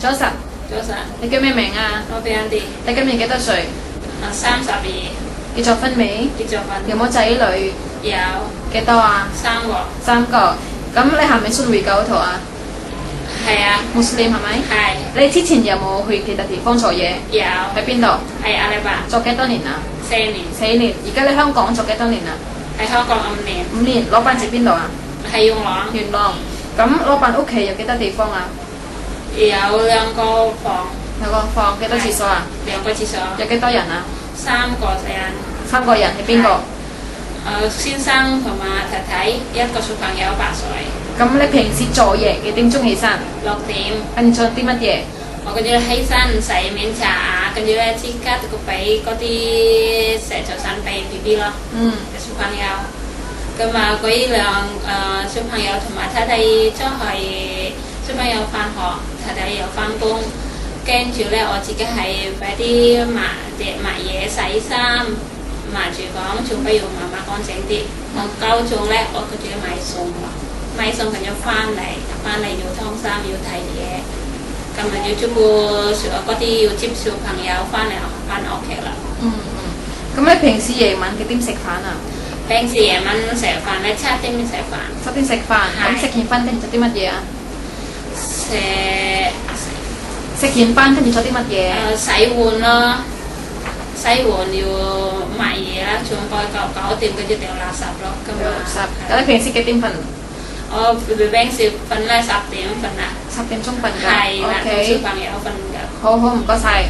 早晨，早晨，你叫咩名啊？我俾人哋你今年幾多歲？ 32結咗婚未？結咗婚，有冇仔女？有幾多啊3個， 3個。咁你係咪信回教徒啊？係啊，穆斯林係咪？係你之前有冇去其他地方做嘢？有喺邊度？喺阿里巴巴做幾多年啊4年， ？4年。而家你香港做幾多年啊喺香港5年， ？5年。老闆喺邊度啊？喺元朗元朗。咁老闆屋企有幾多地方啊？有2個房，有個房幾多廁所啊？ 2個廁所，有幾多人啊3個人， ？3個人係邊個？先生同埋太太，一個小朋友8歲，咁你平時做嘢幾點鐘起身？ 6點。跟住做啲乜嘢？我跟住起身洗面茶啊，跟住咧即刻個俾嗰啲成早餐俾 BB 咯，小朋友。咁啊，嗰2小朋友同埋太太都係小朋友翻學，太太又翻工，跟住咧我自己係快啲抹嘢、洗衫、抹廚房，仲不要慢慢乾淨啲。我9點咧，我跟住買餸咯，買餸跟住翻嚟要燙衫要睇嘢。咁咪要照顧嗰啲要接小朋友翻屋企啦。咁你平時夜晚幾點食飯啊？平時夜晚食飯咧7點食飯。7點食飯。咁食完飯跟住做啲乜嘢啊？食完飯跟住做啲乜嘢？洗碗咯，洗碗要買嘢啦，仲該9點跟住掉垃圾咯。咁啊，咁你平時幾點瞓？我平時瞓咧10點瞓啦。10點鐘瞓㗎。係啦，同 OK。小朋友瞓㗎。好，唔該晒。